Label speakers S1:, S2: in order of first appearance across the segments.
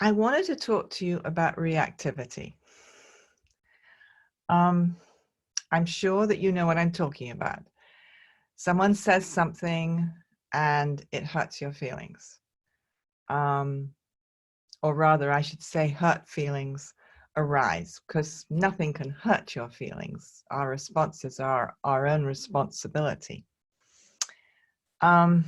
S1: I wanted to talk to you about reactivity. I'm sure that you know what I'm talking about. Someone says something and it hurts your feelings. Or rather, I should say hurt feelings arise, because nothing can hurt your feelings. Our responses are our own responsibility. And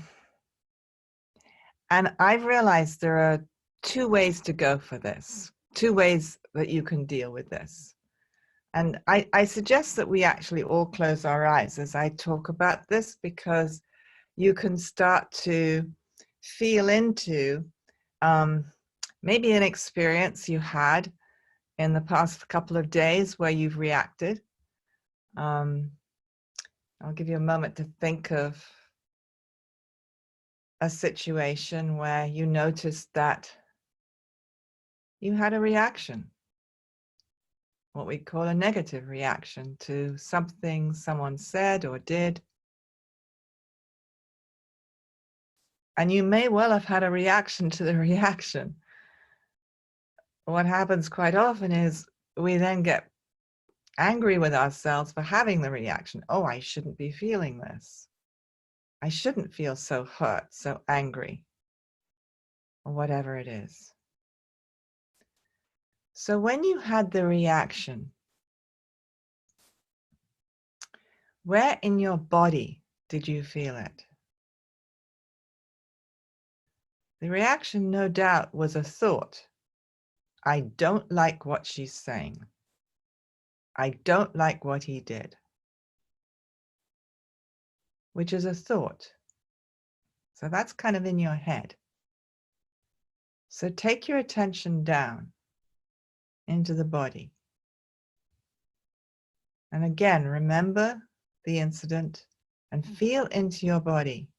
S1: I've realized there are two ways to go for this, two ways that you can deal with this. And I suggest that we actually all close our eyes as I talk about this, because you can start to feel into maybe an experience you had in the past couple of days where you've reacted. I'll give you a moment to think of a situation where you noticed that you had a reaction, what we call a negative reaction to something someone said or did. And you may well have had a reaction to the reaction. What happens quite often is we then get angry with ourselves for having the reaction. Oh, I shouldn't be feeling this. I shouldn't feel so hurt, so angry, or whatever it is. So when you had the reaction, where in your body did you feel it? The reaction, no doubt, was a thought. I don't like what she's saying. I don't like what he did. Which is a thought. So that's kind of in your head. So take your attention down into the body. And again, remember the incident and feel into your body.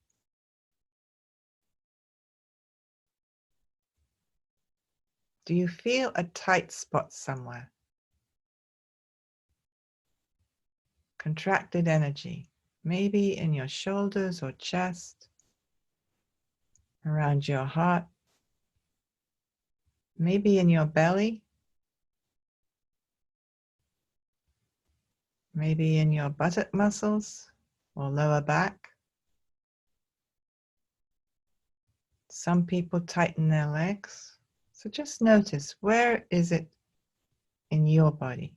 S1: Do you feel a tight spot somewhere? Contracted energy, maybe in your shoulders or chest, around your heart, maybe in your belly, maybe in your buttock muscles or lower back. Some people tighten their legs. So just notice, where is it in your body?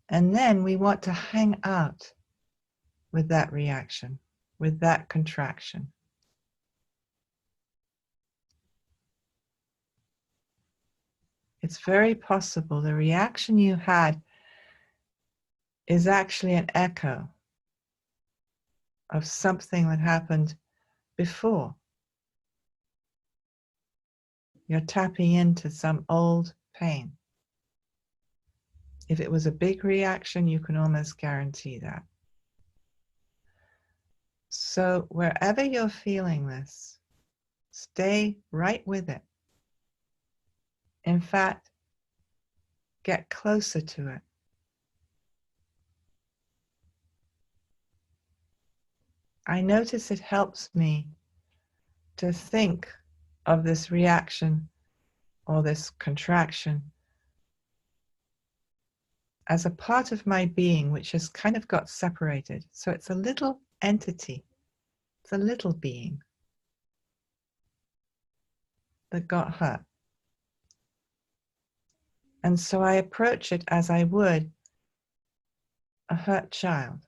S1: And then we want to hang out with that reaction, with that contraction. It's very possible the reaction you had is actually an echo of something that happened before. You're tapping into some old pain. If it was a big reaction, you can almost guarantee that. So wherever you're feeling this, stay right with it. In fact, get closer to it. I notice it helps me to think of this reaction or this contraction as a part of my being which has kind of got separated. So it's a little entity, it's a little being that got hurt. And so I approach it as I would a hurt child.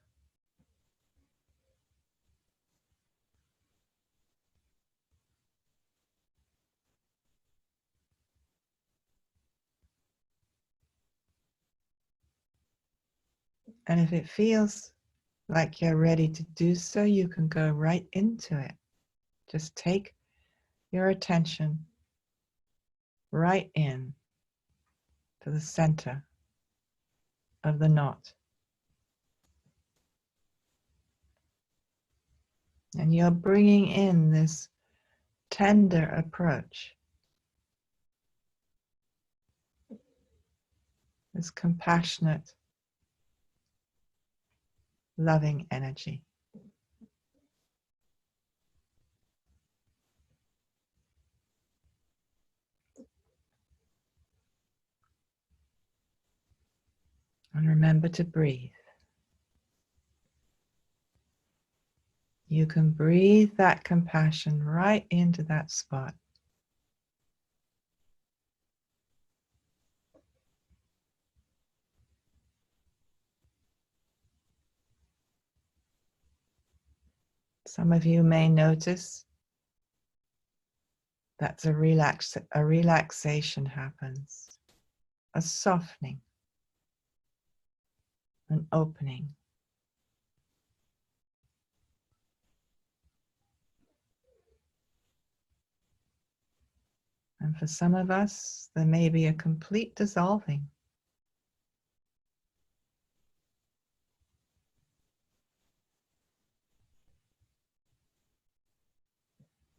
S1: And if it feels like you're ready to do so, you can go right into it. Just take your attention right in to the center of the knot. And you're bringing in this tender approach, this compassionate, loving energy. And remember to breathe. You can breathe that compassion right into that spot. Some of you may notice that a relaxation happens, a softening, an opening. And for some of us, there may be a complete dissolving.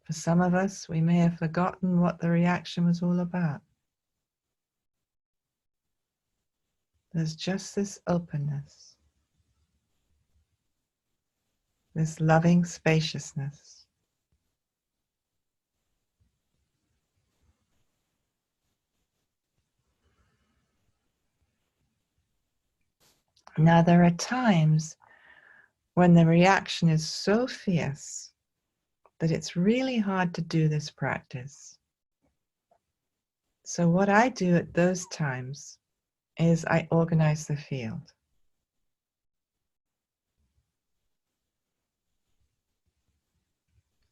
S1: For some of us, we may have forgotten what the reaction was all about. There's just this openness, this loving spaciousness. Now, there are times when the reaction is so fierce that it's really hard to do this practice. So what I do at those times is I organize the field.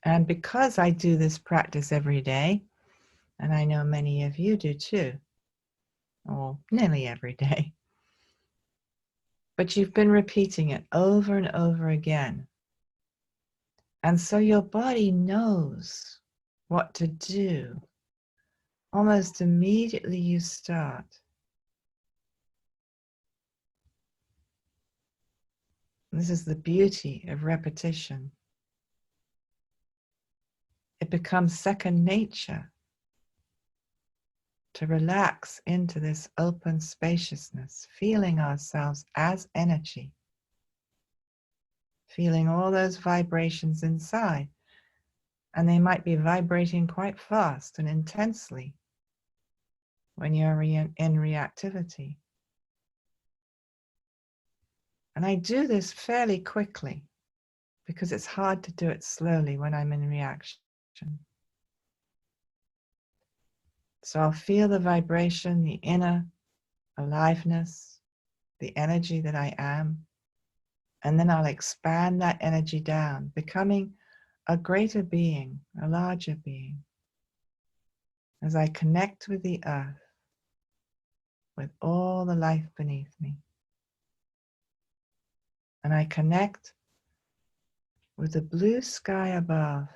S1: And because I do this practice every day, and I know many of you do too, or nearly every day, but you've been repeating it over and over again. And so your body knows what to do. Almost immediately you start. This is the beauty of repetition. It becomes second nature to relax into this open spaciousness, feeling ourselves as energy, feeling all those vibrations inside. And they might be vibrating quite fast and intensely when you're in reactivity. And I do this fairly quickly because it's hard to do it slowly when I'm in reaction. So I'll feel the vibration, the inner aliveness, the energy that I am, and then I'll expand that energy down, becoming a greater being, a larger being, as I connect with the earth, with all the life beneath me. And I connect with the blue sky above,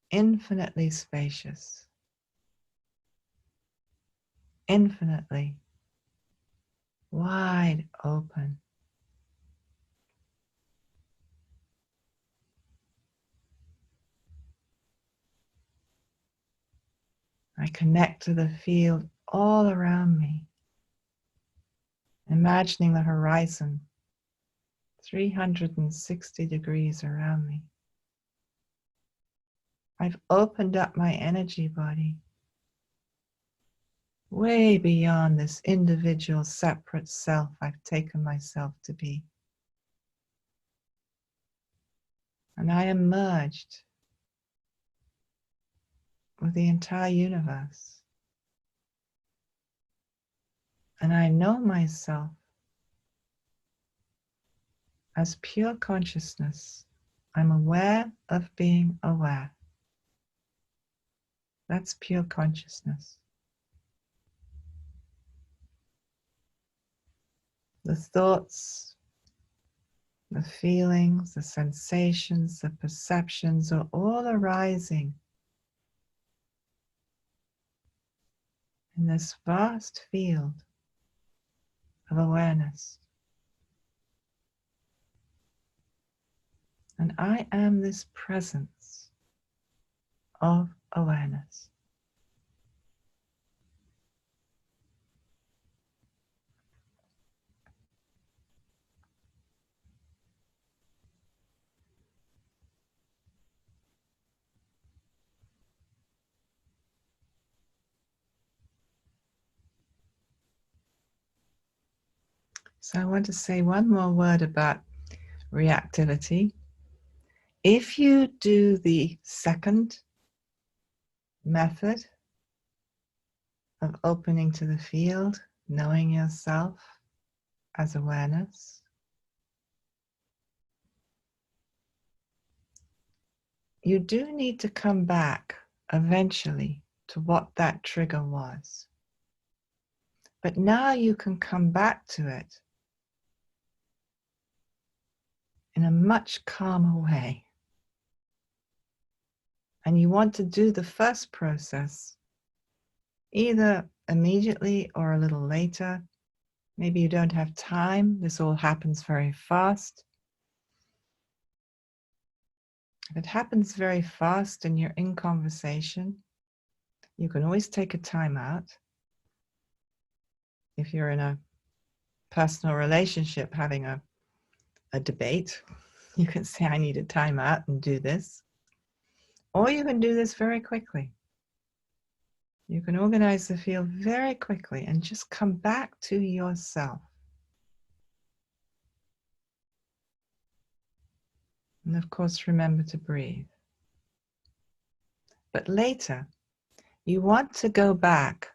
S1: infinitely spacious, infinitely wide open. I connect to the field all around me, imagining the horizon 360 degrees around me. I've opened up my energy body way beyond this individual separate self I've taken myself to be. And I am merged with the entire universe. And I know myself as pure consciousness. I'm aware of being aware. That's pure consciousness. The thoughts, the feelings, the sensations, the perceptions are all arising in this vast field of awareness. And I am this presence of awareness. So I want to say one more word about reactivity. If you do the second method of opening to the field, knowing yourself as awareness, you do need to come back eventually to what that trigger was. But now you can come back to it in a much calmer way. And you want to do the first process either immediately or a little later. Maybe you don't have time. This all happens very fast. If it happens very fast and you're in conversation, you can always take a time out. If you're in a personal relationship having a debate, you can say, I need a time out and do this. Or you can do this very quickly. You can organize the field very quickly and just come back to yourself. And of course, remember to breathe. But later, you want to go back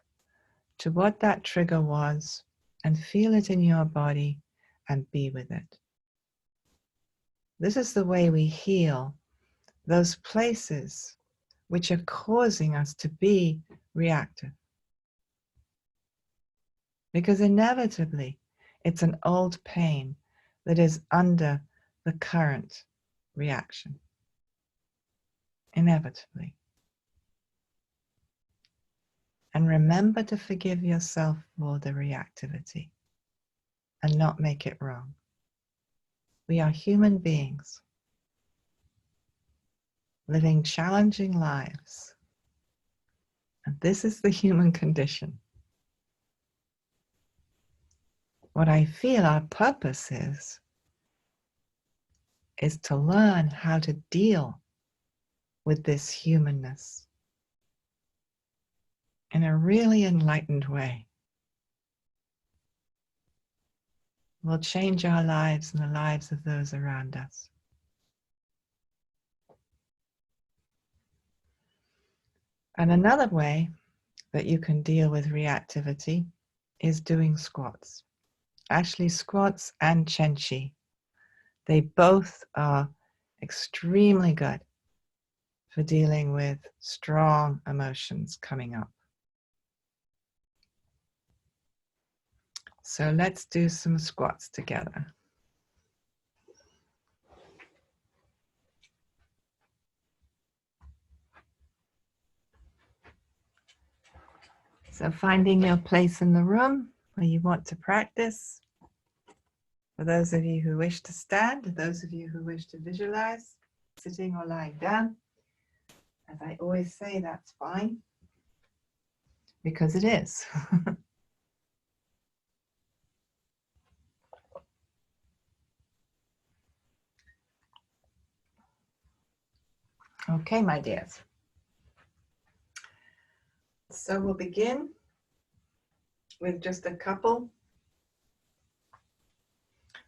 S1: to what that trigger was and feel it in your body and be with it. This is the way we heal those places which are causing us to be reactive. Because inevitably, it's an old pain that is under the current reaction. Inevitably. And remember to forgive yourself for the reactivity and not make it wrong. We are human beings living challenging lives. And this is the human condition. What I feel our purpose is to learn how to deal with this humanness in a really enlightened way. Will change our lives and the lives of those around us. And another way that you can deal with reactivity is doing squats. Actually, squats and chenchi, they both are extremely good for dealing with strong emotions coming up. So let's do some squats together. So finding your place in the room where you want to practice. For those of you who wish to stand, those of you who wish to visualize, sitting or lying down, as I always say, that's fine, because it is. Okay, my dears. So we'll begin with just a couple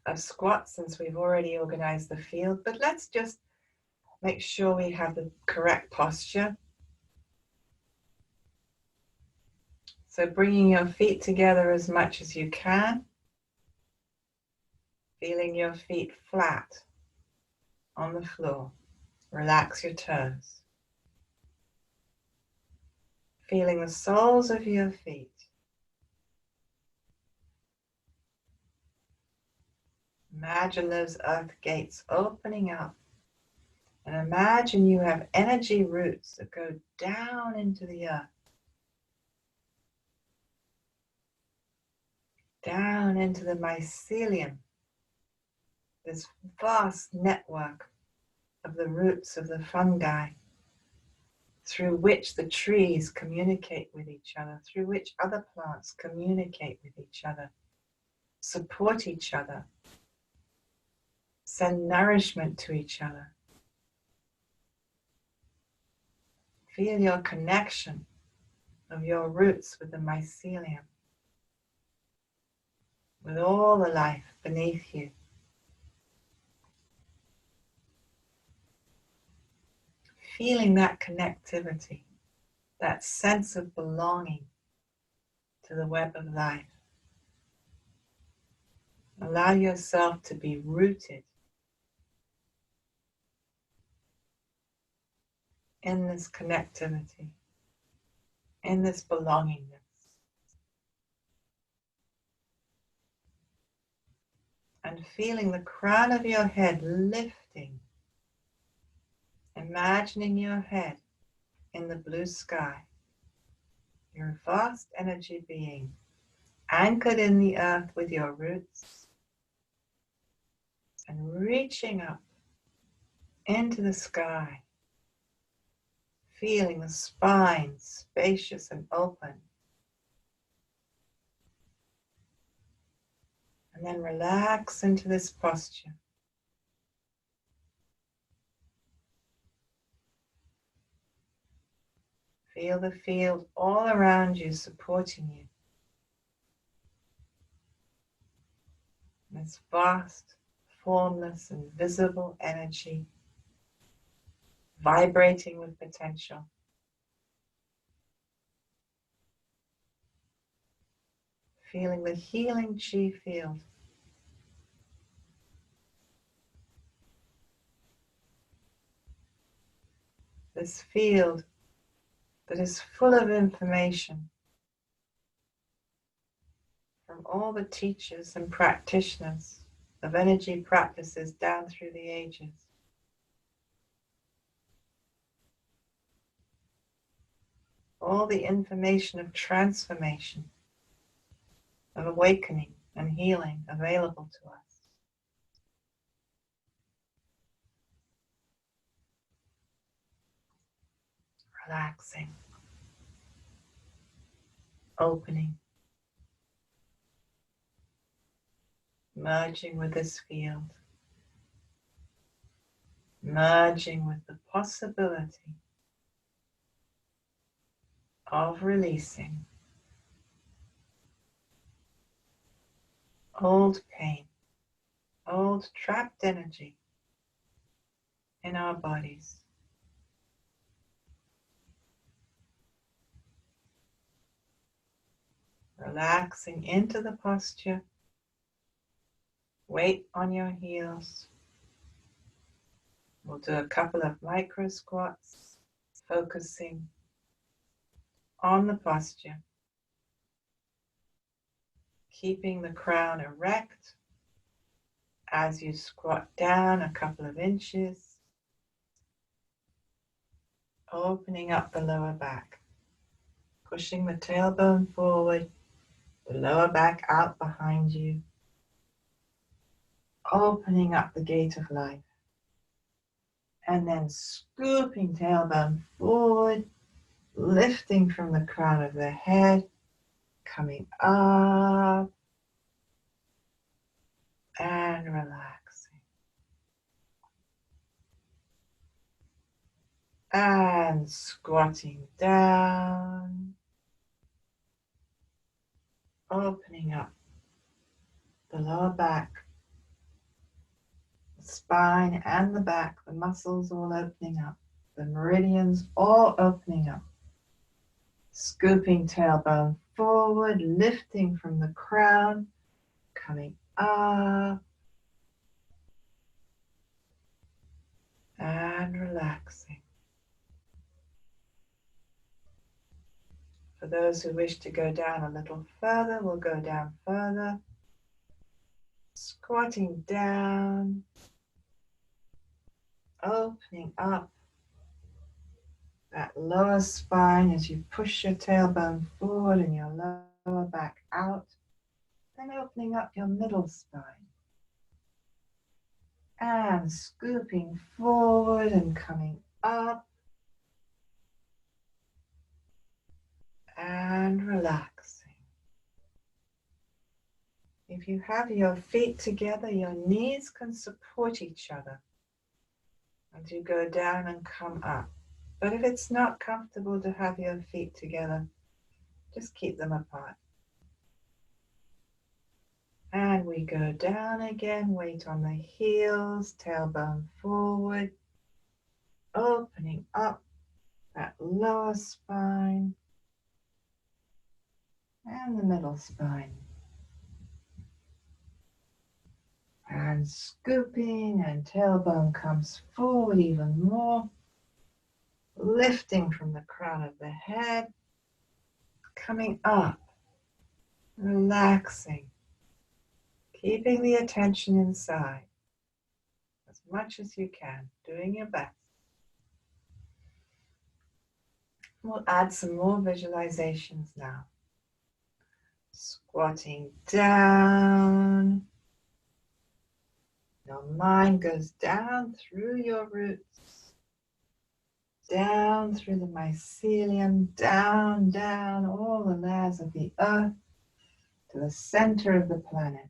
S1: of squats since we've already organized the field, but let's just make sure we have the correct posture. So bringing your feet together as much as you can, feeling your feet flat on the floor. Relax your toes. Feeling the soles of your feet. Imagine those earth gates opening up. And imagine you have energy roots that go down into the earth. Down into the mycelium. This vast network of the roots of the fungi through which the trees communicate with each other, through which other plants communicate with each other, support each other, send nourishment to each other. Feel your connection of your roots with the mycelium. with all the life beneath you. Feeling that connectivity, that sense of belonging to the web of life. Allow yourself to be rooted in this connectivity, in this belongingness. And feeling the crown of your head lifting, imagining your head in the blue sky, your vast energy being anchored in the earth with your roots and reaching up into the sky, feeling the spine spacious and open. And then relax into this posture. Feel the field all around you supporting you. This vast, formless, and visible energy vibrating with potential. Feeling the healing chi field. This field that is full of information from all the teachers and practitioners of energy practices down through the ages. All the information of transformation, of awakening and healing available to us. Relaxing, opening, merging with this field, merging with the possibility of releasing old pain, old trapped energy in our bodies. Relaxing into the posture, weight on your heels. We'll do a couple of micro squats, focusing on the posture, keeping the crown erect as you squat down a couple of inches, opening up the lower back, pushing the tailbone forward, the lower back out behind you, opening up the gate of life, and then scooping tailbone forward, lifting from the crown of the head, coming up and relaxing. And squatting down, opening up the lower back, the spine and the back, the muscles all opening up, the meridians all opening up. Scooping tailbone forward, lifting from the crown, coming up and relaxing. For those who wish to go down a little further, we'll go down further. Squatting down, opening up that lower spine as you push your tailbone forward and your lower back out, then opening up your middle spine. And scooping forward and coming up and relaxing. If you have your feet together, your knees can support each other as you go down and come up. But if it's not comfortable to have your feet together, just keep them apart. And we go down again, weight on the heels, tailbone forward, opening up that lower spine and the middle spine. And scooping, and tailbone comes forward even more, lifting from the crown of the head, coming up, relaxing, keeping the attention inside as much as you can, doing your best. We'll add some more visualizations now. Squatting down. Your mind goes down through your roots, down through the mycelium, down, down, all the layers of the earth to the center of the planet.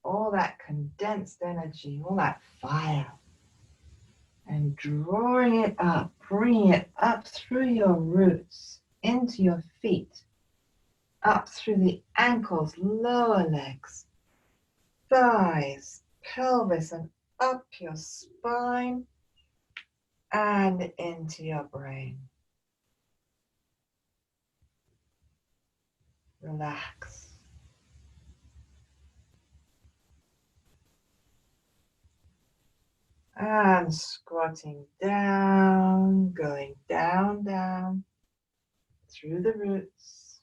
S1: All that condensed energy, all that fire, and drawing it up, bringing it up through your roots, into your feet, up through the ankles, lower legs, thighs, pelvis, and up your spine and into your brain. Relax. And squatting down, going down, down, through the roots,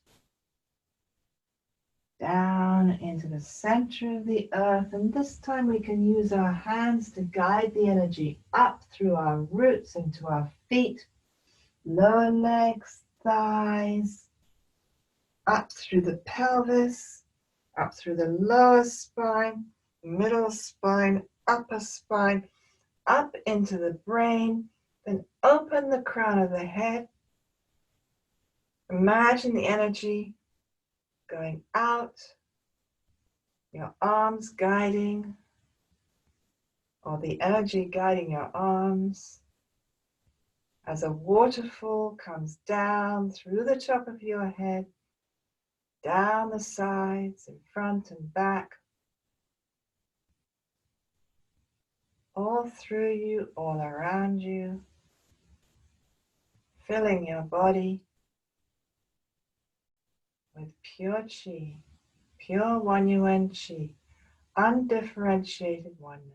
S1: down into the center of the earth. And this time we can use our hands to guide the energy up through our roots into our feet, lower legs, thighs, up through the pelvis, up through the lower spine, middle spine, upper spine, up into the brain, then open the crown of the head. Imagine the energy going out, your arms guiding, or the energy guiding your arms as a waterfall comes down through the top of your head, down the sides, in front and back, all through you, all around you, filling your body with pure chi, pure Wan Yuan chi, undifferentiated oneness.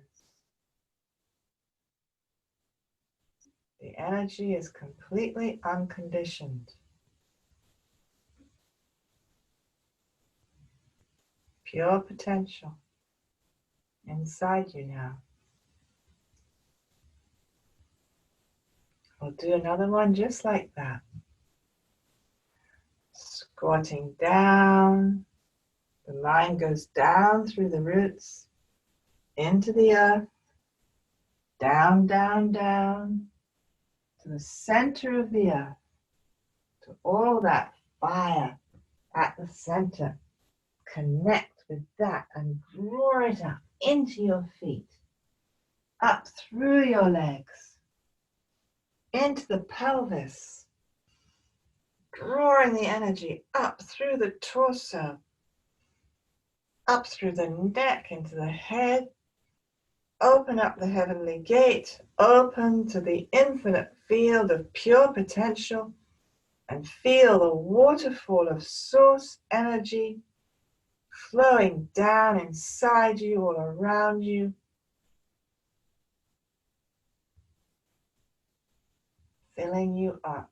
S1: The energy is completely unconditioned. Pure potential inside you now. We'll do another one just like that. Squatting down. The mind goes down through the roots, into the earth, down, down, down, to the center of the earth, to all that fire at the center. Connect with that and draw it up into your feet, up through your legs, into the pelvis, drawing the energy up through the torso, up through the neck, into the head. Open up the heavenly gate, open to the infinite field of pure potential, and feel the waterfall of source energy flowing down inside you, all around you, filling you up.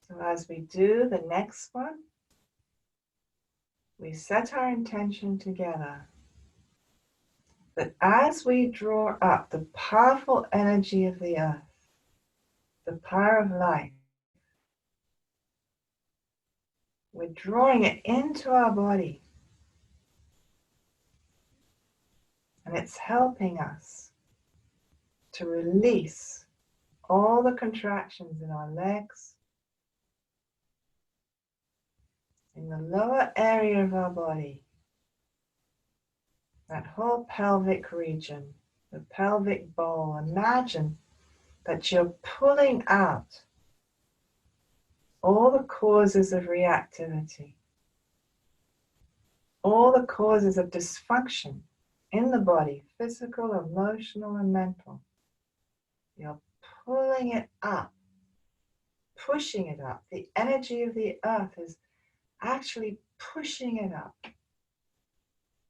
S1: So as we do the next one, we set our intention together that as we draw up the powerful energy of the earth, the power of life, we're drawing it into our body, and it's helping us to release all the contractions in our legs, in the lower area of our body, that whole pelvic region, the pelvic bowl. Imagine that you're pulling out all the causes of reactivity, all the causes of dysfunction in the body, physical, emotional, and mental. You're pulling it up, pushing it up. The energy of the earth is actually pushing it up.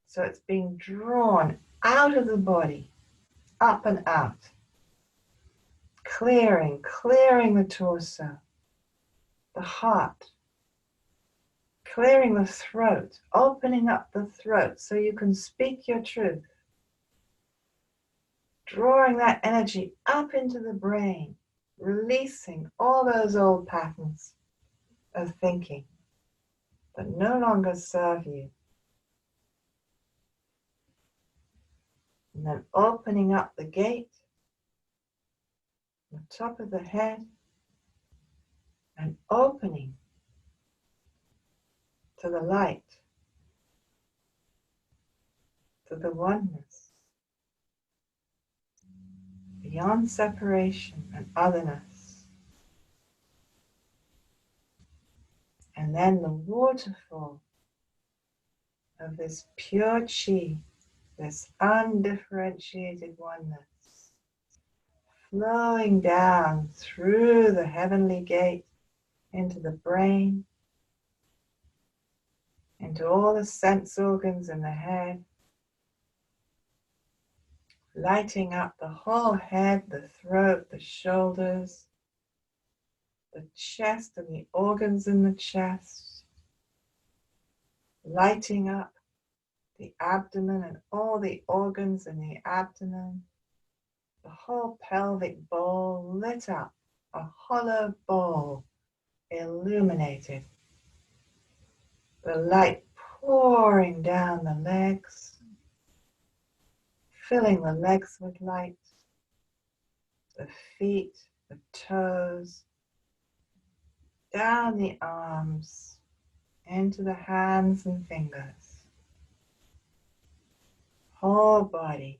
S1: So it's being drawn out of the body, up and out. Clearing the torso, the heart, clearing the throat, opening up the throat so you can speak your truth. Drawing that energy up into the brain, releasing all those old patterns of thinking that no longer serve you. And then opening up the gate, the top of the head, and opening to the light, to the oneness, beyond separation and otherness. And then the waterfall of this pure chi, this undifferentiated oneness, flowing down through the heavenly gate into the brain, into all the sense organs in the head, lighting up the whole head, the throat, the shoulders, the chest and the organs in the chest, lighting up the abdomen and all the organs in the abdomen, the whole pelvic bowl lit up, a hollow bowl illuminated, the light pouring down the legs, filling the legs with light, the feet, the toes, down the arms, into the hands and fingers, whole body,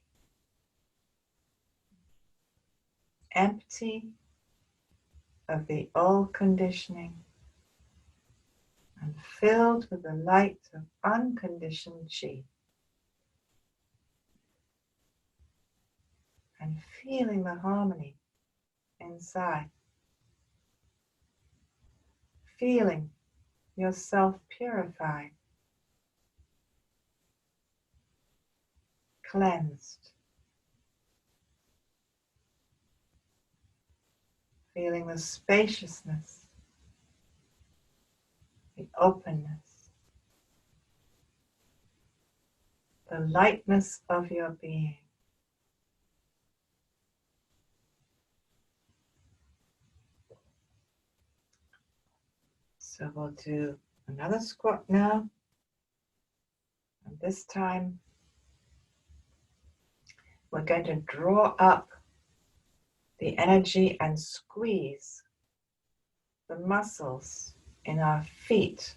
S1: empty of the old conditioning and filled with the light of unconditioned chi. And feeling the harmony inside. Feeling yourself purified, cleansed. Feeling the spaciousness, the openness, the lightness of your being. So we'll do another squat now. And this time we're going to draw up the energy and squeeze the muscles in our feet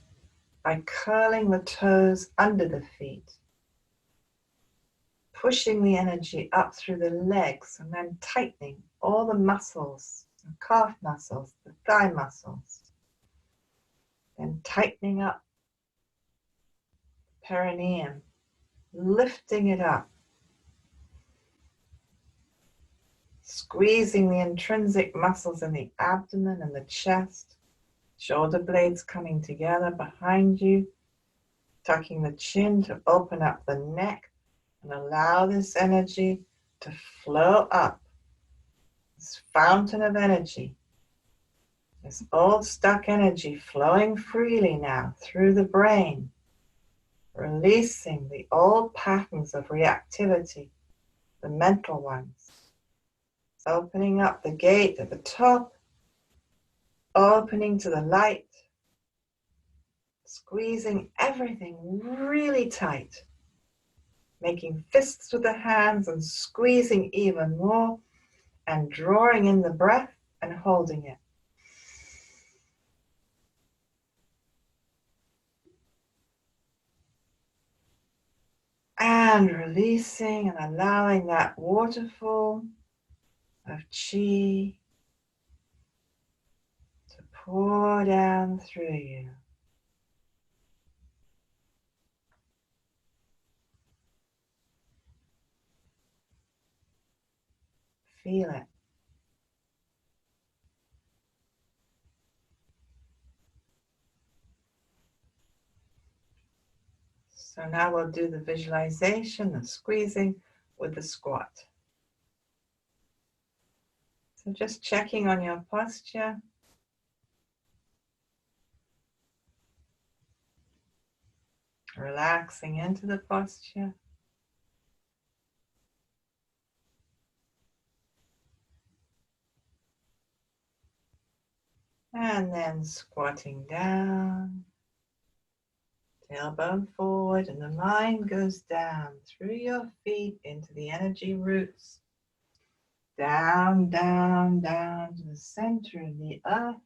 S1: by curling the toes under the feet, pushing the energy up through the legs and then tightening all the muscles, the calf muscles, the thigh muscles. Then tightening up the perineum, lifting it up, squeezing the intrinsic muscles in the abdomen and the chest, shoulder blades coming together behind you, tucking the chin to open up the neck and allow this energy to flow up, this fountain of energy. This old stuck energy flowing freely now through the brain, releasing the old patterns of reactivity, the mental ones. Opening up the gate at the top, opening to the light, squeezing everything really tight, making fists with the hands and squeezing even more and drawing in the breath and holding it. And releasing and allowing that waterfall of chi to pour down through you. Feel it. So now we'll do the visualization, the squeezing with the squat. So just checking on your posture. Relaxing into the posture. And then squatting down. Tailbone forward, and the mind goes down through your feet into the energy roots. Down, down, down to the center of the earth.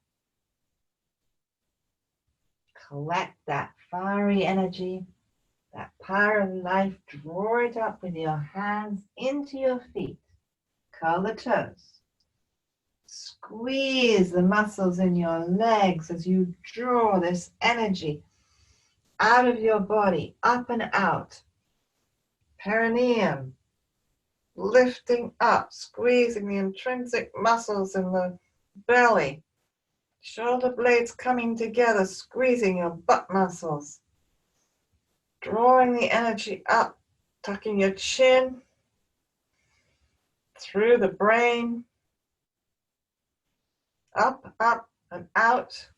S1: Collect that fiery energy, that power of life. Draw it up with your hands into your feet. Curl the toes. Squeeze the muscles in your legs as you draw this energy out of your body, up and out. Perineum, lifting up, squeezing the intrinsic muscles in the belly. Shoulder blades coming together, squeezing your butt muscles. Drawing the energy up, tucking your chin through the brain. Up, up, and out.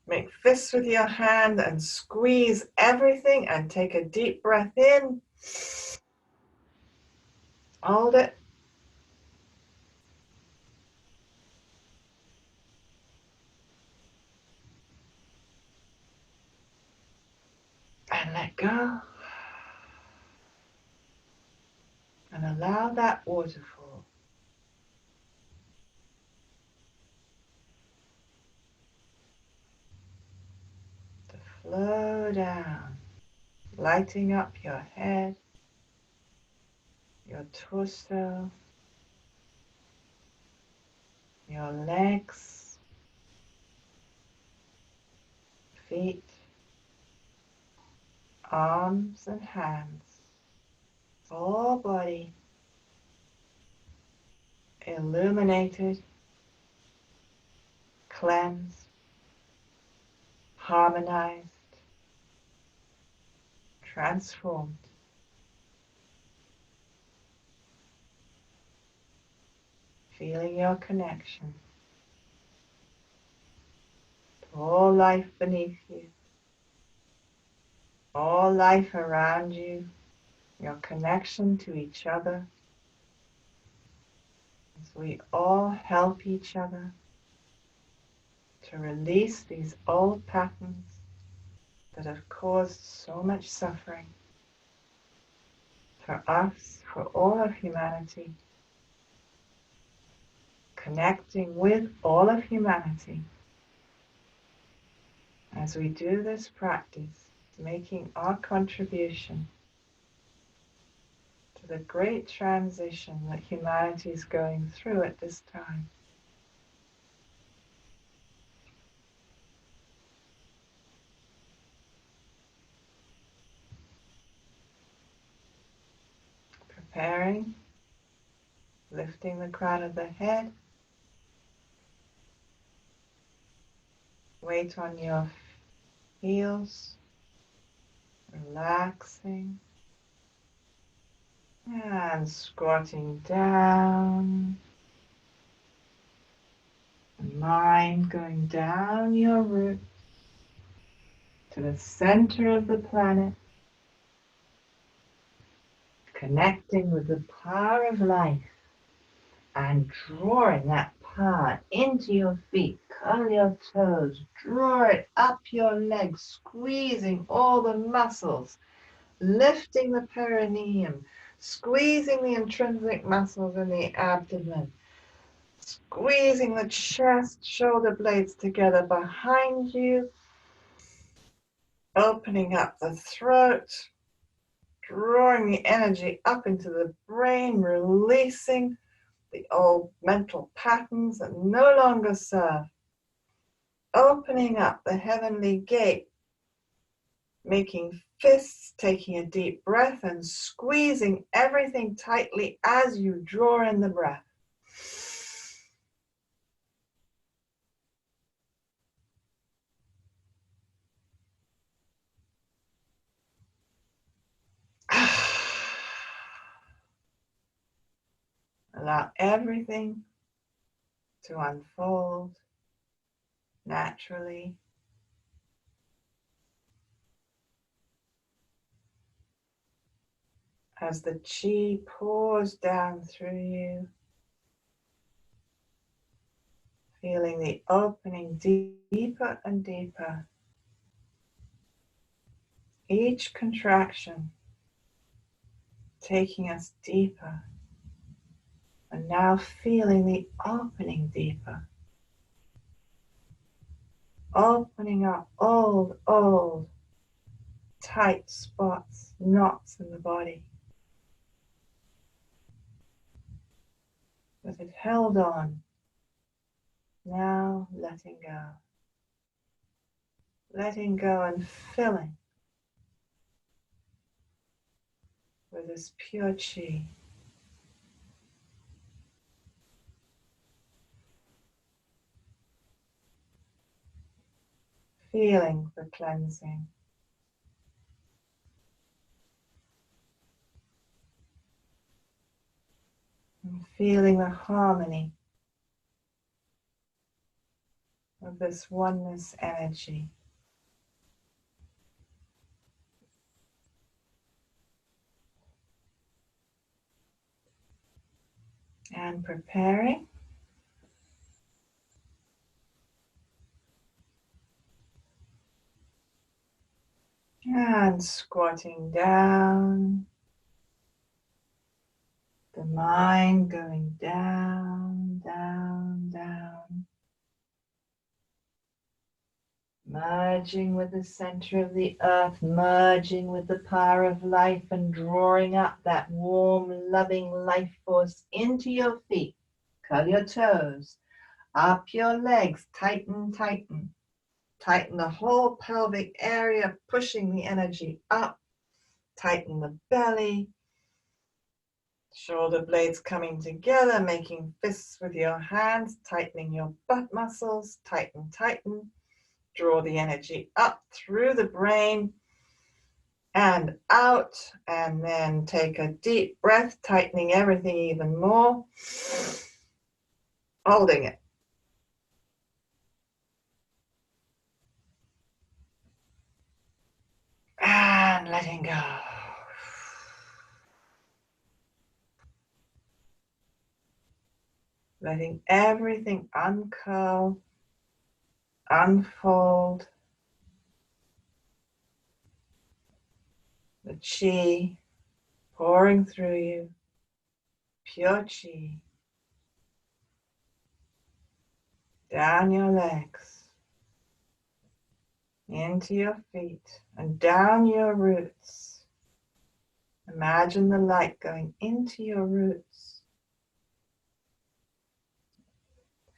S1: Make fists with your hand and squeeze everything and take a deep breath in. Hold it. And let go. And allow that waterfall to flow down, lighting up your head, your torso, your legs, feet, arms and hands, whole body illuminated, cleansed, harmonized, transformed. Feeling your connection to all life beneath you, all life around you, your connection to each other, as we all help each other to release these old patterns that have caused so much suffering for us, for all of humanity, connecting with all of humanity. As we do this practice, making our contribution to the great transition that humanity is going through at this time. Preparing, lifting the crown of the head, weight on your heels, relaxing, and squatting down, the mind going down your root to the center of the planet, connecting with the power of life and drawing that power into your feet. Curl your toes, draw it up your legs, squeezing all the muscles, lifting the perineum, squeezing the intrinsic muscles in the abdomen, squeezing the chest, shoulder blades together behind you, opening up the throat, drawing the energy up into the brain, releasing the old mental patterns that no longer serve. Opening up the heavenly gate, making fists, taking a deep breath and squeezing everything tightly as you draw in the breath. Allow everything to unfold naturally. As the chi pours down through you, feeling the opening deeper and deeper. Each contraction taking us deeper, and now feeling the opening deeper. Opening up old, tight spots, knots in the body that had held on. Now letting go. Letting go and filling with this pure chi. Feeling the cleansing. And feeling the harmony of this oneness energy. And preparing and squatting down, the mind going down, down, down, merging with the center of the earth, merging with the power of life and drawing up that warm, loving life force into your feet. Curl your toes, up your legs, tighten, tighten. Tighten the whole pelvic area, pushing the energy up. Tighten the belly. Shoulder blades coming together, making fists with your hands, tightening your butt muscles. Tighten, tighten. Draw the energy up through the brain and out. And then take a deep breath, tightening everything even more. Holding it. And letting go. Letting everything uncurl, unfold. The chi pouring through you, pure chi. Down your legs, into your feet, and down your roots. Imagine the light going into your roots.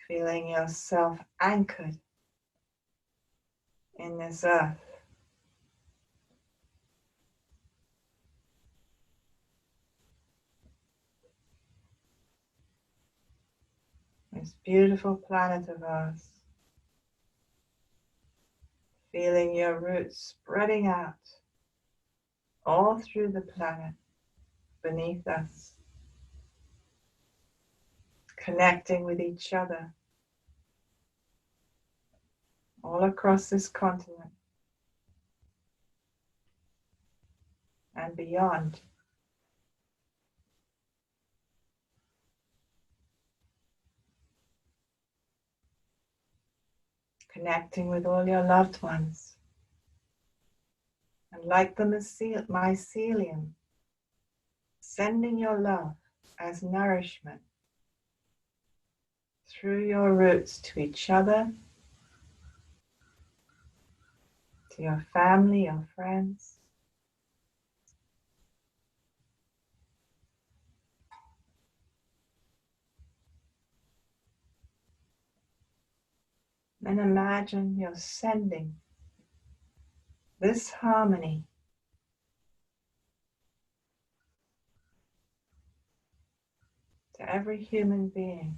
S1: Feeling yourself anchored in this earth. This beautiful planet of ours. Feeling your roots spreading out all through the planet beneath us. Connecting with each other all across this continent and beyond. Connecting with all your loved ones. And like the mycelium, sending your love as nourishment through your roots to each other, to your family, your friends, Then imagine you're sending this harmony to every human being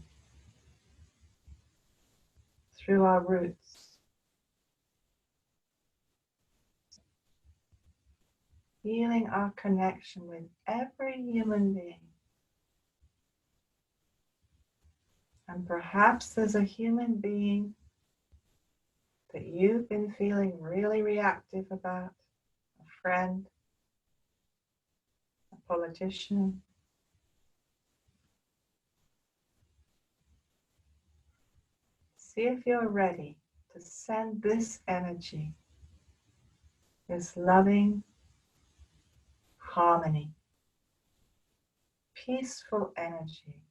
S1: through our roots, feeling our connection with every human being. And perhaps there's a human being that you've been feeling really reactive about, a friend, a politician. See if you're ready to send this energy, this loving harmony, peaceful energy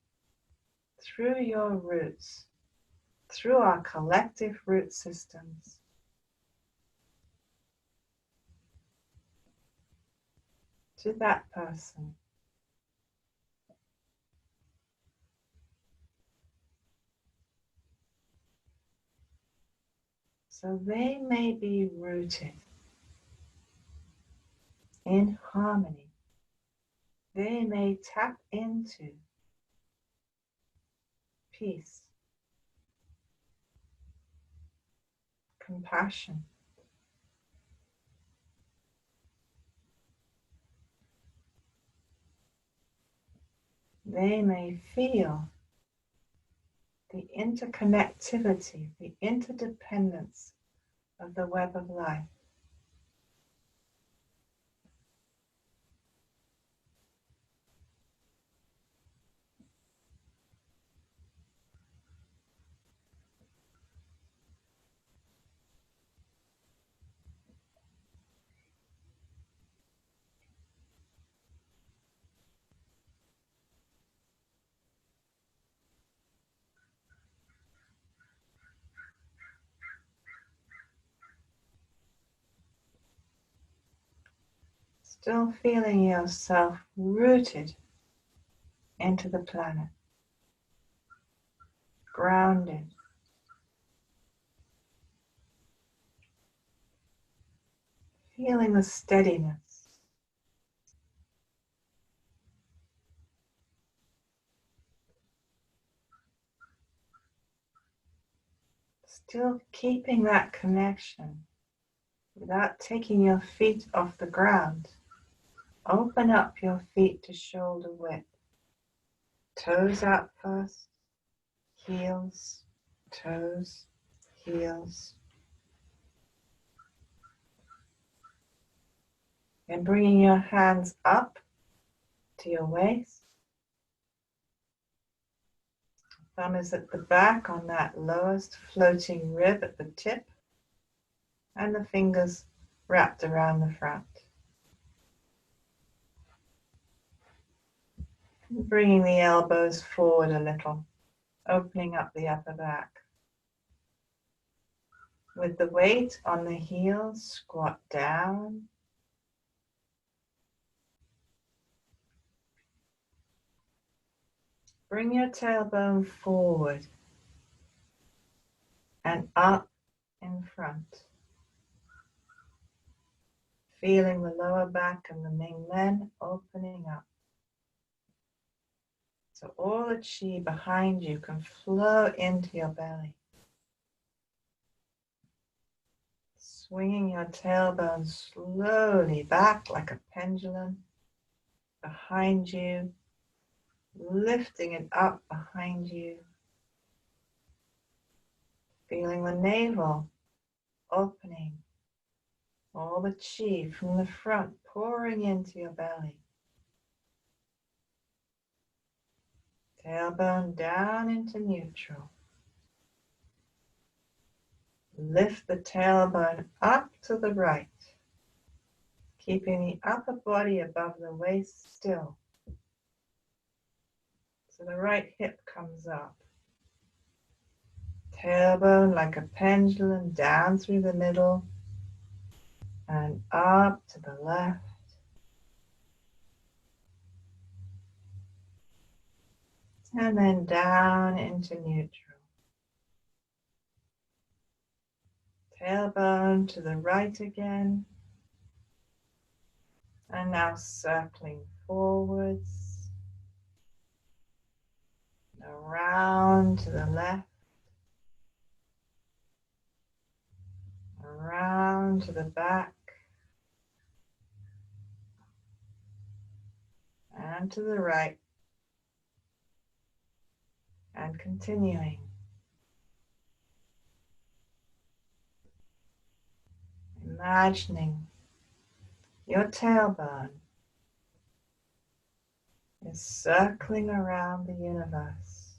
S1: through your roots, through our collective root systems, to that person. So they may be rooted in harmony. They may tap into peace, compassion. They may feel the interconnectivity, the interdependence of the web of life. Still feeling yourself rooted into the planet, grounded, feeling the steadiness, still keeping that connection without taking your feet off the ground. Open up your feet to shoulder width, toes out first, heels, toes, heels. And bringing your hands up to your waist. Thumb is at the back on that lowest floating rib at the tip, and the fingers wrapped around the front. Bringing the elbows forward a little, opening up the upper back. With the weight on the heels, squat down. Bring your tailbone forward and up in front. Feeling the lower back and the Ming Men opening up. So all the chi behind you can flow into your belly. Swinging your tailbone slowly back like a pendulum behind you, lifting it up behind you. Feeling the navel opening, all the chi from the front pouring into your belly. Tailbone down into neutral. Lift the tailbone up to the right, keeping the upper body above the waist still. So the right hip comes up. Tailbone like a pendulum down through the middle and up to the left. And then down into neutral. tailbone to the right again. And now circling forwards, around to the left, around to the back, and to the right, and continuing. Imagining your tailbone is circling around the universe.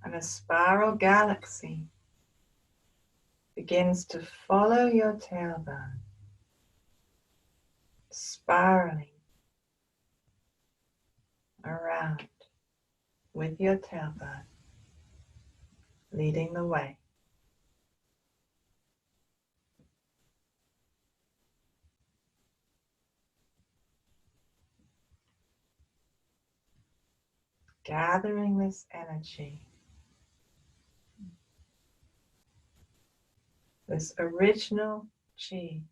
S1: And a spiral galaxy begins to follow your tailbone, spiraling around with your tailbone, leading the way. Gathering this energy, this original chi,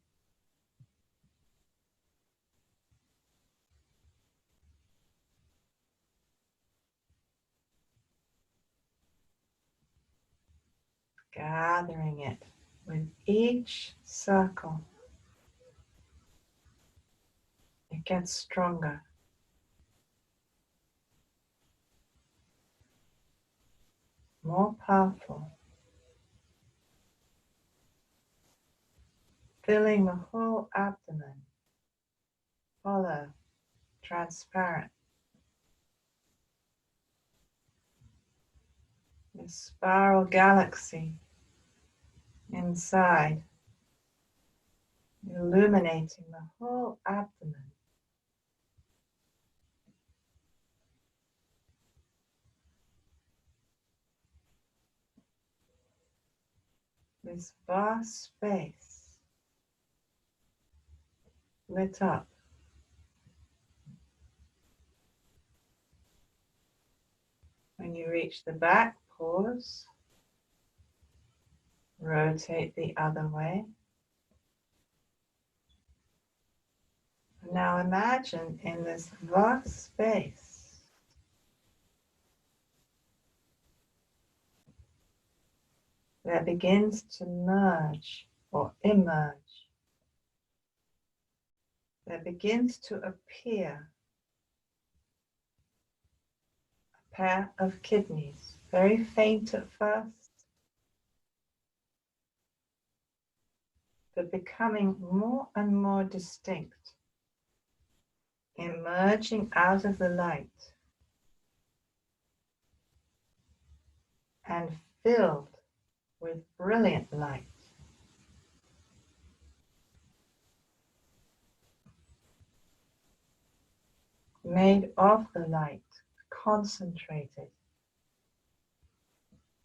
S1: gathering it with each circle. It gets stronger. More powerful. Filling the whole abdomen. Hollow, transparent. This spiral galaxy inside, illuminating the whole abdomen. This vast space lit up. When you reach the back, pause. Rotate the other way. Now imagine in this vast space that begins to merge or emerge, that begins to appear a pair of kidneys, very faint at first, but becoming more and more distinct, emerging out of the light and filled with brilliant light. Made of the light, concentrated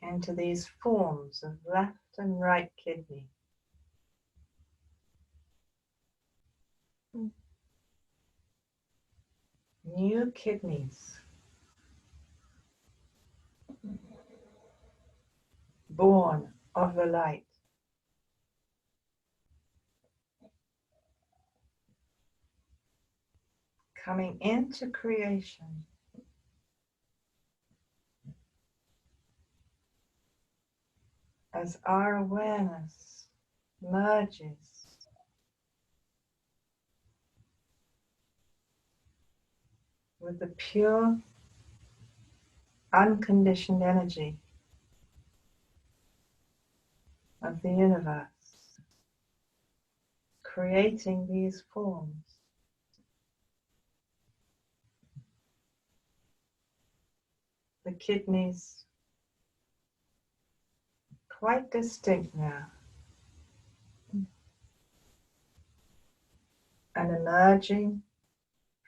S1: into these forms of left and right kidney. New kidneys, born of the light. Coming into creation. As our awareness merges with the pure, unconditioned energy of the universe, creating these forms. The kidneys quite distinct now, and emerging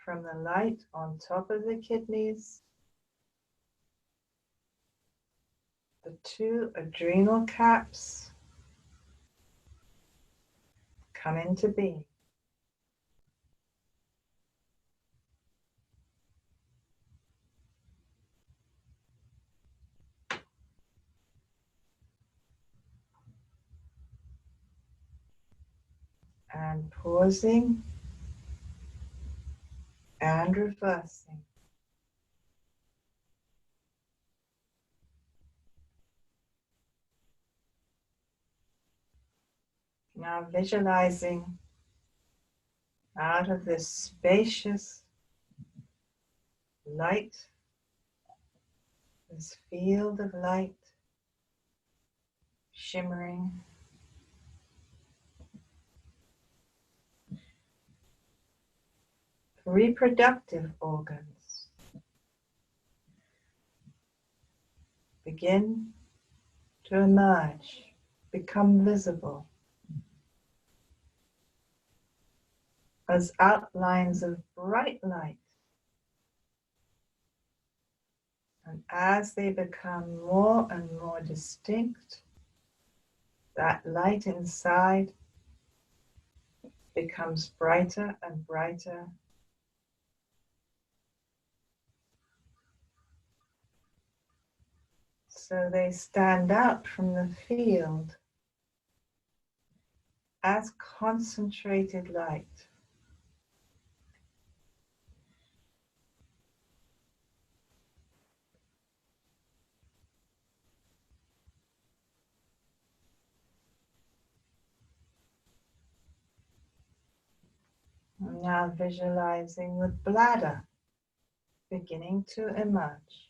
S1: from the light on top of the kidneys, the two adrenal caps come into being. and pausing and reversing. Now visualizing out of this spacious light, this field of light, shimmering, reproductive organs begin to emerge, become visible as outlines of bright light. And as they become more and more distinct, that light inside becomes brighter and brighter. So they stand out from the field as concentrated light. And now visualizing the bladder beginning to emerge.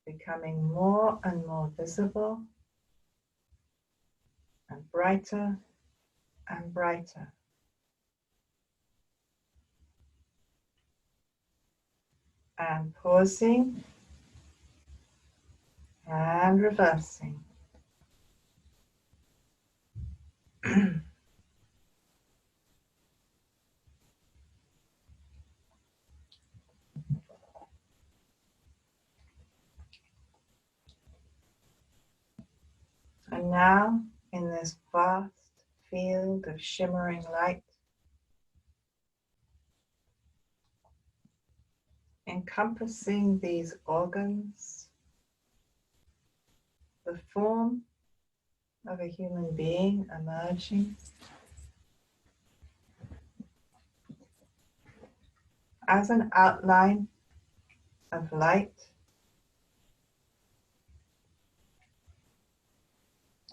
S1: Becoming more and more visible and brighter and brighter. And pausing and reversing. And now, in this vast field of shimmering light, encompassing these organs, the form of a human being emerging, as an outline of light,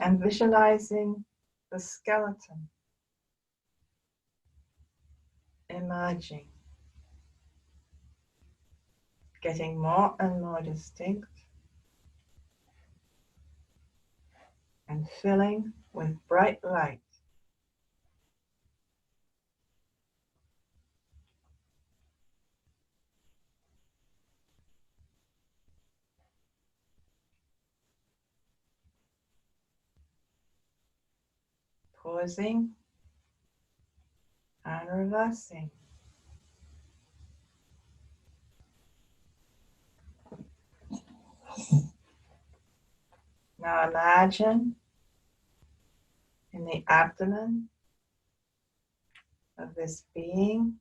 S1: and visualizing the skeleton emerging, getting more and more distinct, and filling with bright light. Pausing and reversing. Now imagine in the abdomen of this being,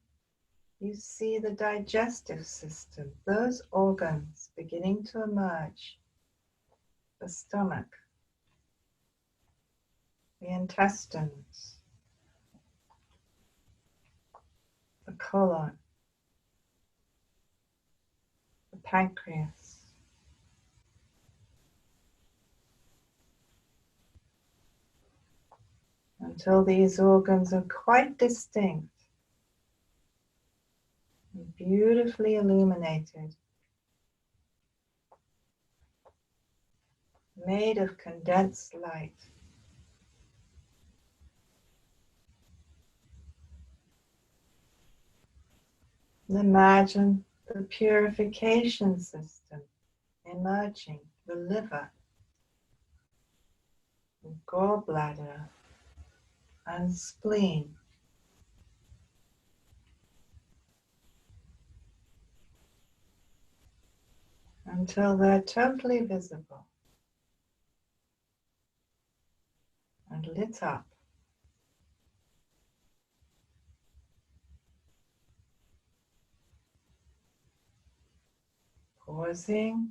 S1: you see the digestive system, those organs beginning to emerge, the stomach, the intestines, the colon, the pancreas, until these organs are quite distinct and beautifully illuminated, made of condensed light. And imagine the purification system emerging, the liver, the gallbladder, and spleen. Until they're totally visible and lit up. pausing,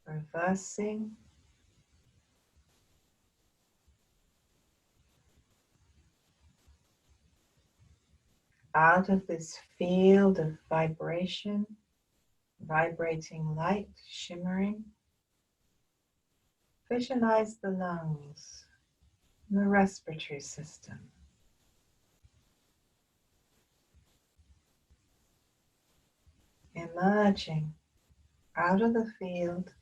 S1: reversing, out of this field of vibration, vibrating light, shimmering. Visualize the lungs and the respiratory system. Emerging out of the field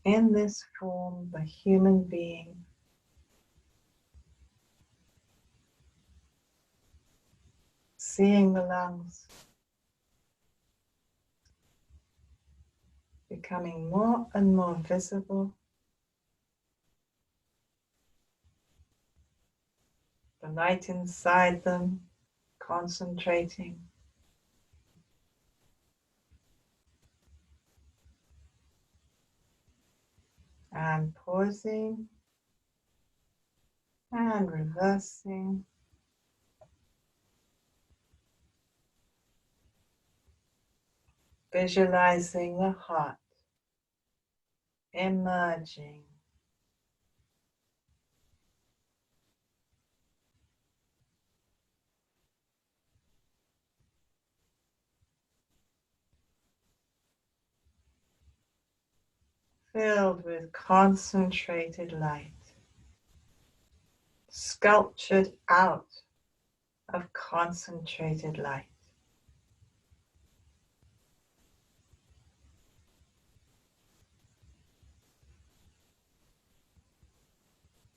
S1: in this form, the human being, seeing the lungs becoming more and more visible, the light inside them concentrating, and pausing and reversing. Visualizing the heart emerging, filled with concentrated light, sculptured out of concentrated light.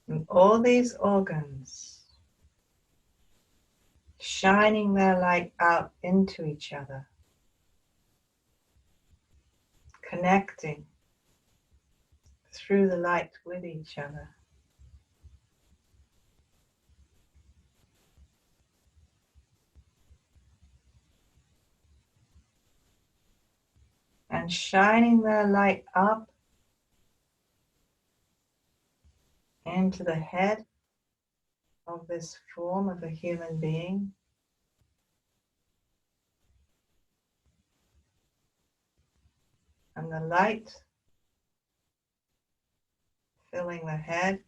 S1: And all these organs shining their light out into each other, connecting through the light with each other. And shining their light up into the head of this form of a human being. And the light filling the head,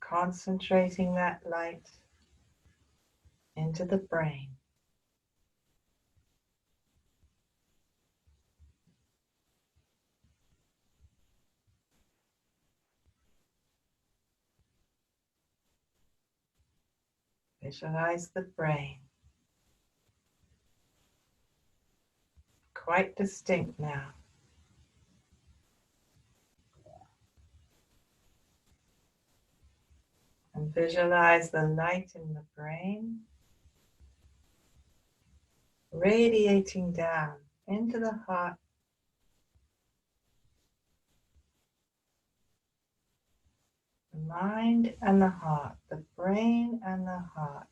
S1: concentrating that light into the brain. Visualize the brain, quite distinct now. And visualize the light in the brain radiating down into the heart, the mind and the heart, the brain and the heart,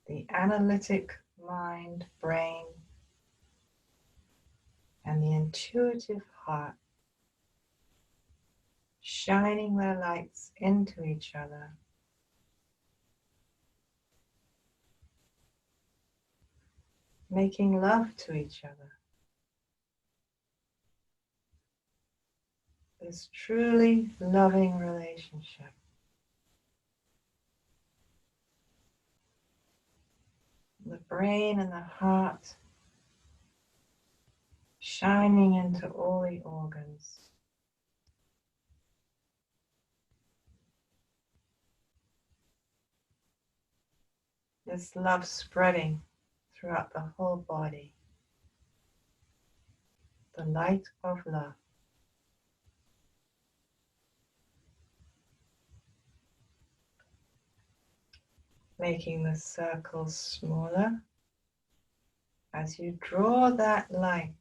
S1: the analytic mind, brain, and the intuitive heart, shining their lights into each other, making love to each other. This truly loving relationship. The brain and the heart shining into all the organs. This love spreading throughout the whole body. The light of love. Making the circles smaller as you draw that light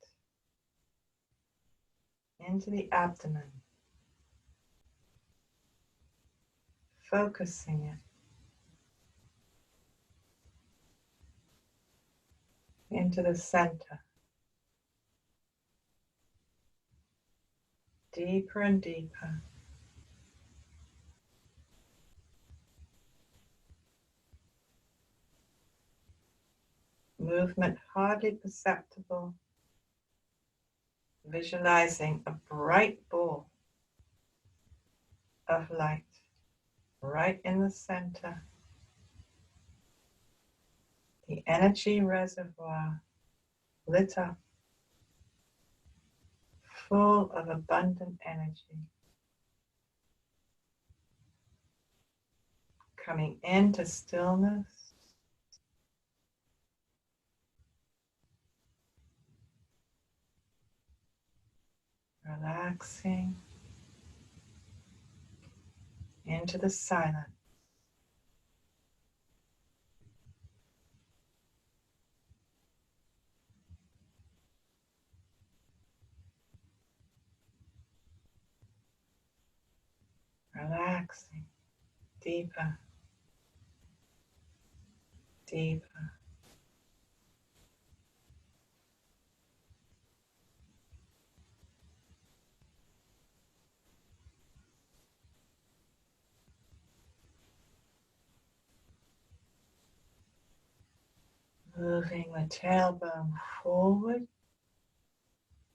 S1: into the abdomen, focusing it into the center, deeper and deeper, movement hardly perceptible, visualizing a bright ball of light right in the center, the energy reservoir lit up, full of abundant energy, coming into stillness, relaxing into the silence. Relaxing deeper, deeper. Moving the tailbone forward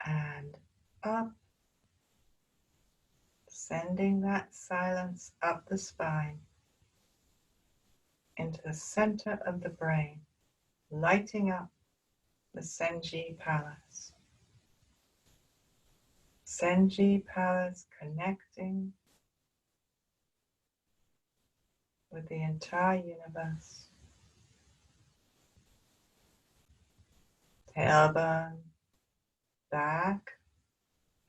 S1: and up, sending that silence up the spine into the center of the brain, lighting up the Senji Palace. Senji Palace connecting with the entire universe. Tailbone, back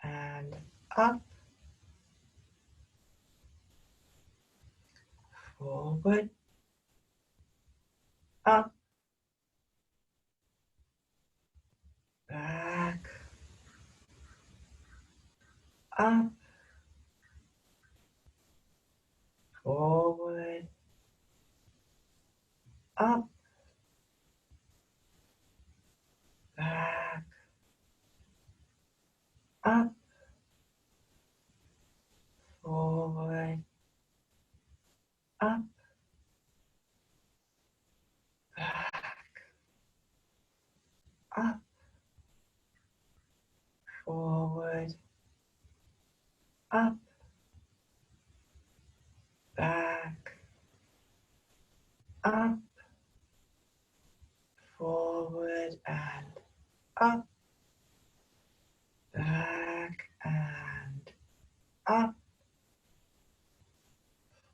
S1: and up, forward, up, back, up, forward, up, back, up, forward, up, back, up, forward, up, back, up, forward and up, back and up,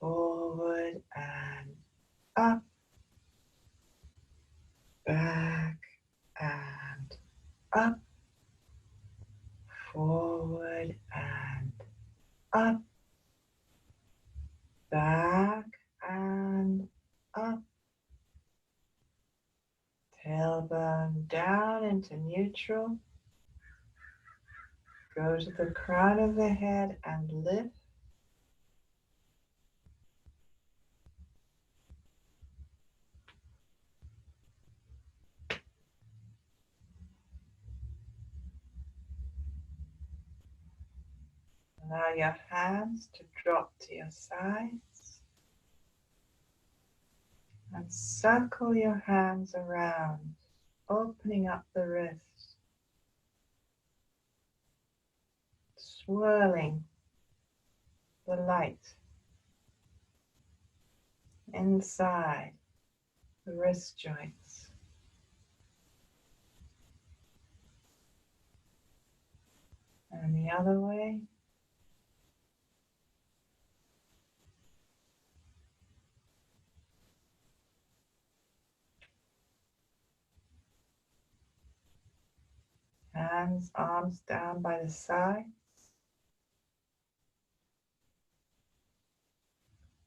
S1: forward and up, back and up, forward and up, back and up, tailbone down into neutral, go to the crown of the head and lift, allow your hands to drop to your sides and circle your hands around, opening up the wrist, swirling the light inside the wrist joints. And the other way. Hands, arms down by the sides.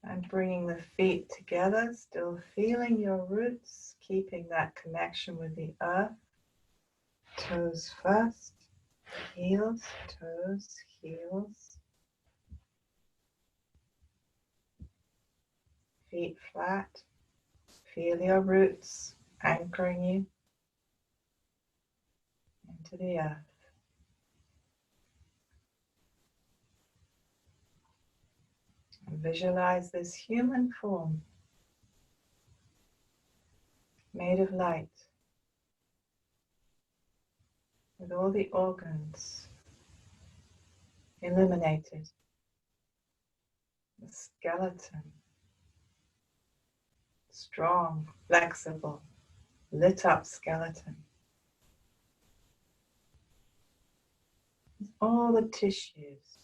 S1: And bringing the feet together, still feeling your roots, keeping that connection with the earth. Toes first, heels, toes, heels. Feet flat. Feel your roots anchoring you into the earth. And visualize this human form made of light, with all the organs illuminated, the skeleton, strong, flexible, lit up skeleton. All the tissues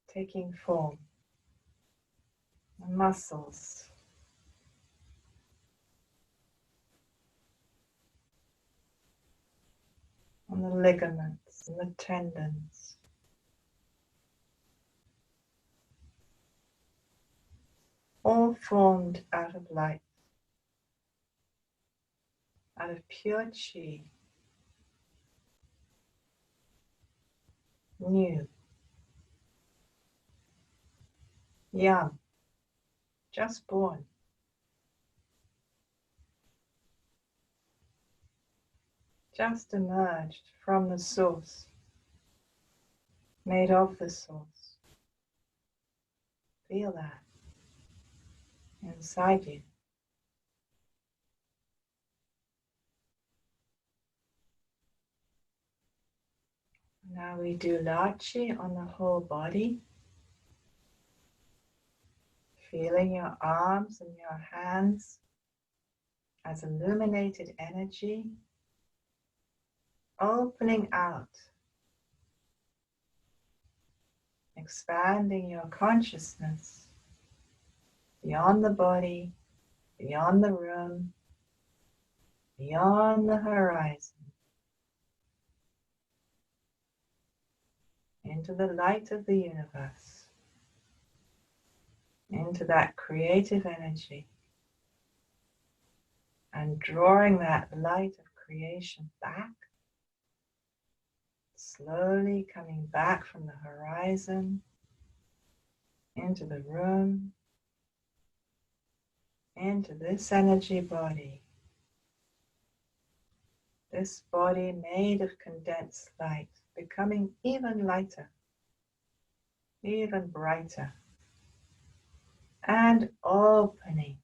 S1: taking form, the muscles, and the ligaments and the tendons. All formed out of light, out of pure chi, new, young, just born. Just emerged from the source, made of the source. Feel that inside you. Now we do Lachi on the whole body, feeling your arms and your hands as illuminated energy, opening out, expanding your consciousness beyond the body, beyond the room, beyond the horizon, into the light of the universe, into that creative energy, and drawing that light of creation back, slowly coming back from the horizon into the room, into this energy body. This body made of condensed light, becoming even lighter, even brighter, and opening.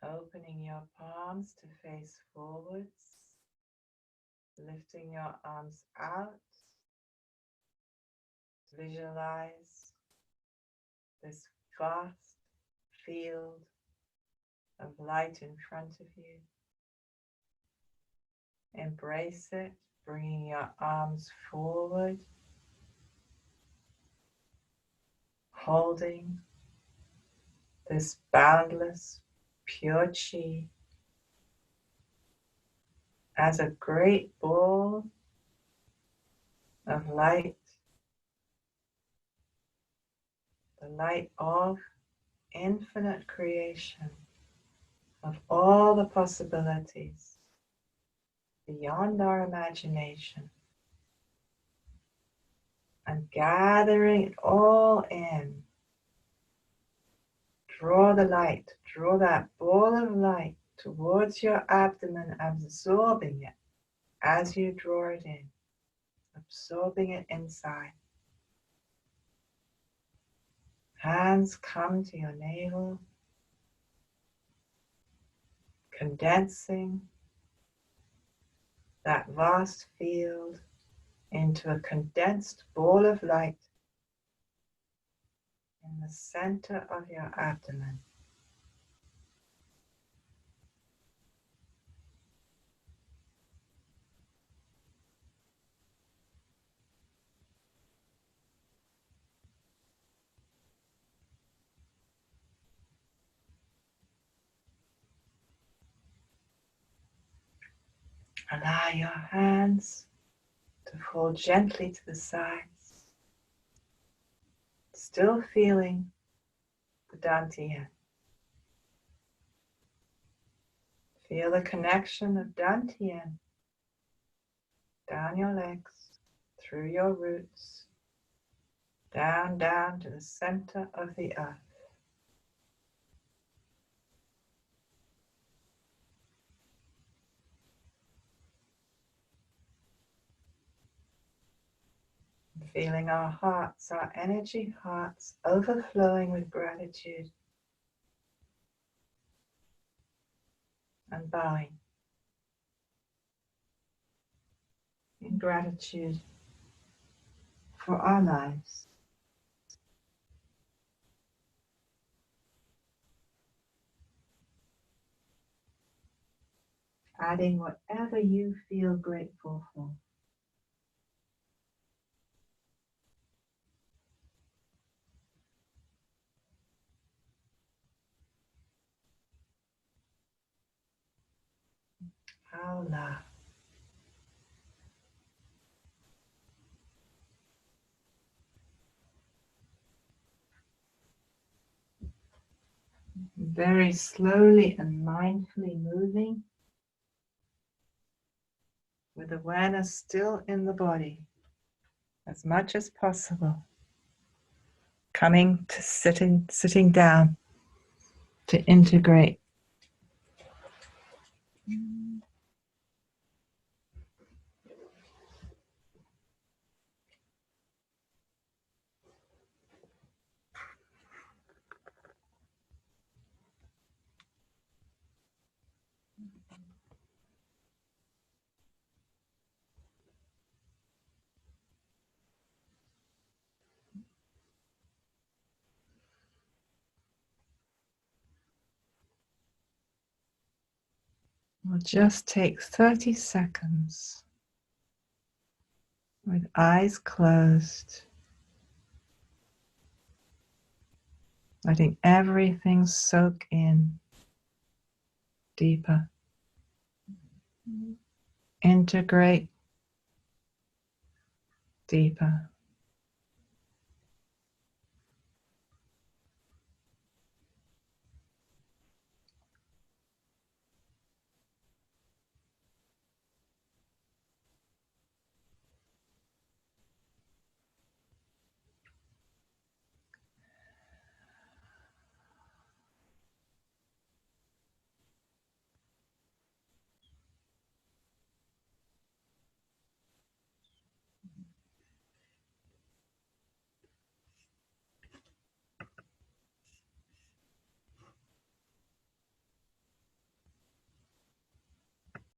S1: Opening your palms to face forwards, lifting your arms out. Visualize this vast field of light in front of you. Embrace it, bringing your arms forward, holding this boundless, pure chi as a great ball of light, the light of infinite creation, of all the possibilities beyond our imagination, and gathering it all in. Draw the light, draw that ball of light towards your abdomen, absorbing it as you draw it in, absorbing it inside. Hands come to your navel, condensing that vast field into a condensed ball of light in the center of your abdomen. Allow your hands to fall gently to the sides, still feeling the dantian. Feel the connection of dantian down your legs, through your roots, down to the center of the earth. Feeling our hearts, our energy hearts overflowing with gratitude and bowing in gratitude for our lives. Adding whatever you feel grateful for. Aula. Very slowly and mindfully moving, with awareness still in the body as much as possible. Coming to sitting down to integrate. We'll just take 30 seconds with eyes closed, letting everything soak in deeper, integrate deeper.